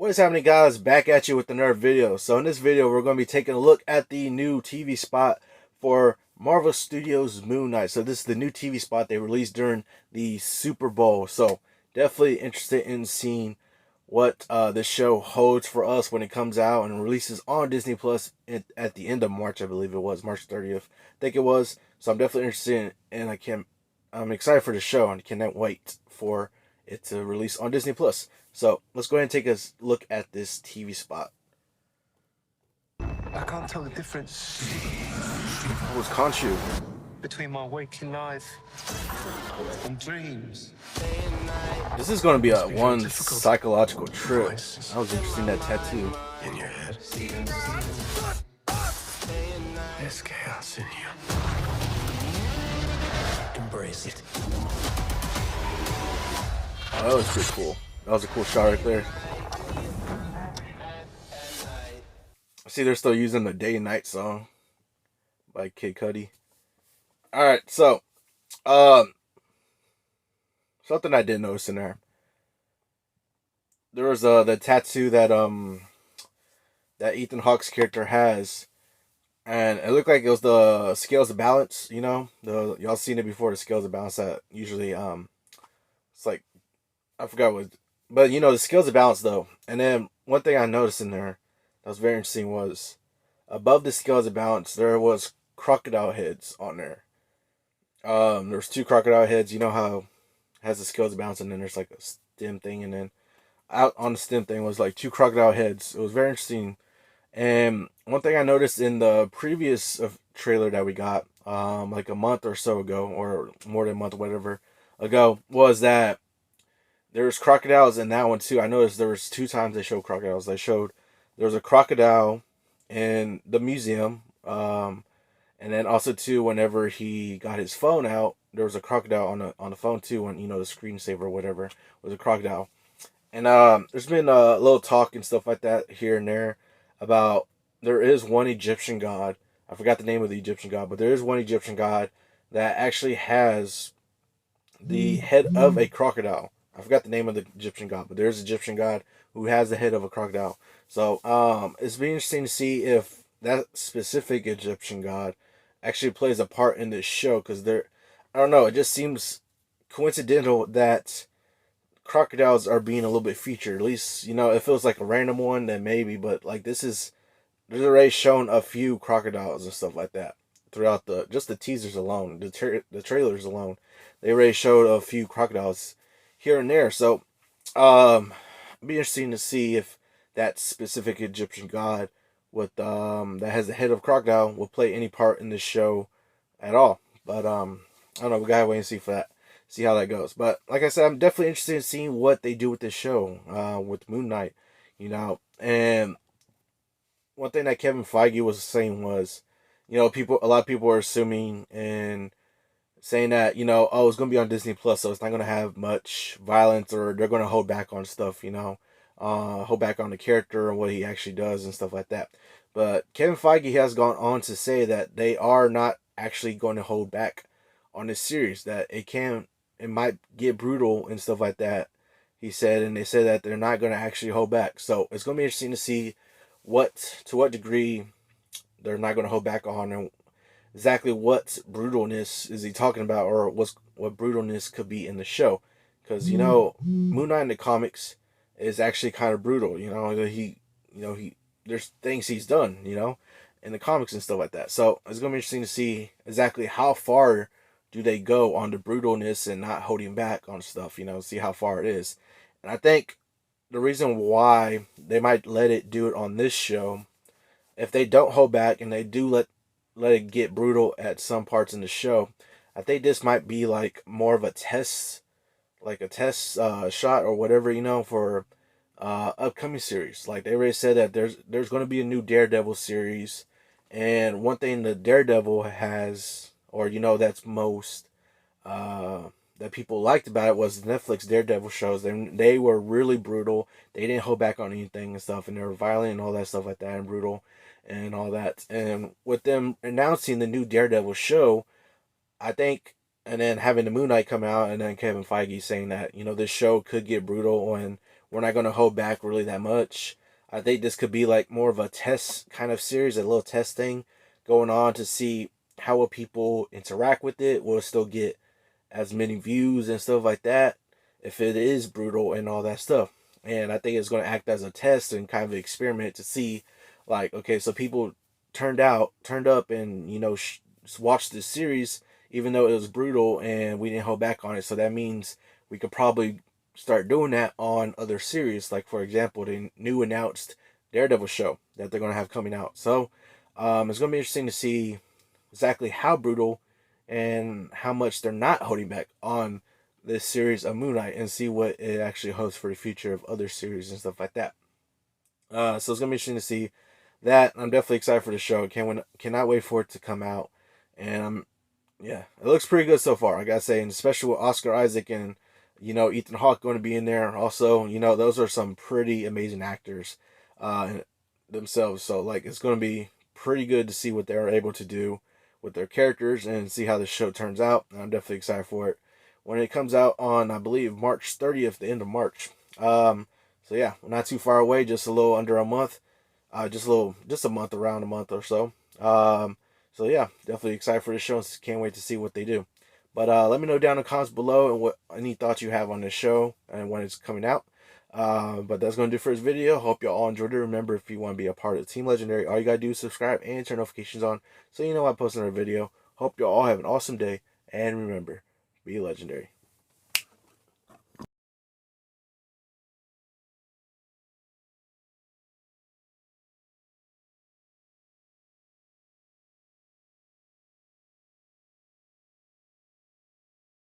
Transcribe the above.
What is happening, guys? Back at you with another video. So in this video, we're going to be taking a look at the new TV spot for Marvel Studios' Moon Knight. So this is the new TV spot they released during the Super Bowl. So definitely interested in seeing what this show holds for us when it comes out and releases on Disney Plus at the end of March. I believe it was March 30th. I think it was. So I'm definitely interested in, and I'm excited for the show and cannot wait for it to release on Disney Plus. So let's go ahead and take a look at this TV spot. I can't tell the difference Oh, it's Khonshu. between my waking life and dreams. This is going to be a one difficult. psychological trip. Voices. I was interested in that tattoo. In your head. There's chaos in you. Embrace it. Oh, that was pretty cool. That was a cool shot right there. See, they're still using the Day and Night song by Kid Cudi. Alright, so something I did notice in there. There was the tattoo that Ethan Hawke's character has, and it looked like it was the scales of balance. You know, y'all seen it before, the scales of balance that usually it's like, I forgot what, but you know, the scales of balance though. And then one thing I noticed in there that was very interesting was above the scales of balance there was crocodile heads on there. There's two crocodile heads. You know how it has the scales of balance, and then there's like a stem thing, and then out on the stem thing was like two crocodile heads. It was very interesting. And one thing I noticed in the previous trailer that we got, like a month or so ago, or more than a month, whatever ago, was that there's crocodiles in that one too. I noticed there was two times they showed crocodiles. There was a crocodile in the museum, and then also too whenever he got his phone out, there was a crocodile on the phone too. When you know the screensaver or whatever was a crocodile. And there's been a little talk and stuff like that here and there about there is one Egyptian god. I forgot the name of the Egyptian god, but there is one Egyptian god that actually has the head of a crocodile. I forgot the name of the Egyptian god, but there's an Egyptian god who has the head of a crocodile. So it's been interesting to see if that specific Egyptian god actually plays a part in this show, because I don't know, it just seems coincidental that crocodiles are being a little bit featured. At least, you know, it feels like a random one, then maybe, but like there's already shown a few crocodiles and stuff like that throughout just the teasers alone, the trailers alone. They already showed a few crocodiles here and there. So it'd be interesting to see if that specific Egyptian god with that has the head of crocodile will play any part in this show at all. But I don't know, we gotta wait and see for that, see how that goes. But like I said, I'm definitely interested in seeing what they do with this show, with Moon Knight, you know. And one thing that Kevin Feige was saying was, you know, a lot of people are assuming and saying that, you know, oh, it's gonna be on Disney Plus, so it's not gonna have much violence, or they're gonna hold back on stuff, you know, hold back on the character and what he actually does and stuff like that. But Kevin Feige has gone on to say that they are not actually going to hold back on this series, that it might get brutal and stuff like that, he said, and they said that they're not going to actually hold back. So it's going to be interesting to see to what degree they're not going to hold back on, and exactly what brutalness is he talking about, or what brutalness could be in the show. Because, you know, Moon Knight in the comics is actually kind of brutal. You know, there's things he's done, you know, in the comics and stuff like that. So it's going to be interesting to see exactly how far do they go on the brutalness and not holding back on stuff, you know, see how far it is. And I think the reason why they might let it do it on this show, if they don't hold back and they do let it get brutal at some parts in the show, I think this might be like more of a test, like a test shot or whatever, you know, for upcoming series. Like they already said that there's going to be a new Daredevil series, and one thing the Daredevil has, or you know, that's most that people liked about it was the Netflix Daredevil shows. They were really brutal. They didn't hold back on anything and stuff, and they were violent and all that stuff like that, and brutal and all that. And with them announcing the new Daredevil show, I think, and then having the Moon Knight come out, and then Kevin Feige saying that, you know, this show could get brutal, and we're not going to hold back really that much. I think this could be like more of a test kind of series, a little test thing going on to see how will people interact with it. Will it still get as many views and stuff like that if it is brutal and all that stuff? And I think it's going to act as a test and kind of an experiment to see, like, okay, so people turned up, and watched this series even though it was brutal and we didn't hold back on it. So that means we could probably start doing that on other series. Like, for example, the new announced Daredevil show that they're going to have coming out. So it's going to be interesting to see exactly how brutal and how much they're not holding back on this series of Moon Knight, and see what it actually holds for the future of other series and stuff like that. So it's going to be interesting to see that. I'm definitely excited for the show. Cannot wait for it to come out. And yeah, it looks pretty good so far, I gotta say, and especially with Oscar Isaac and Ethan Hawke going to be in there. Also, those are some pretty amazing actors themselves. So like, it's going to be pretty good to see what they're able to do with their characters and see how the show turns out. And I'm definitely excited for it when it comes out on, I believe, March 30th, the end of March. So yeah, we're not too far away, just a little under a month, just a month, around a month or so. So yeah, definitely excited for the show. Can't wait to see what they do. But let me know down in the comments below and what any thoughts you have on this show and when it's coming out. But that's going to do for this video. Hope y'all all enjoyed it. Remember, if you want to be a part of Team Legendary, all you got to do is subscribe and turn notifications on so you know when I post another video. Hope y'all all have an awesome day. And remember, be legendary.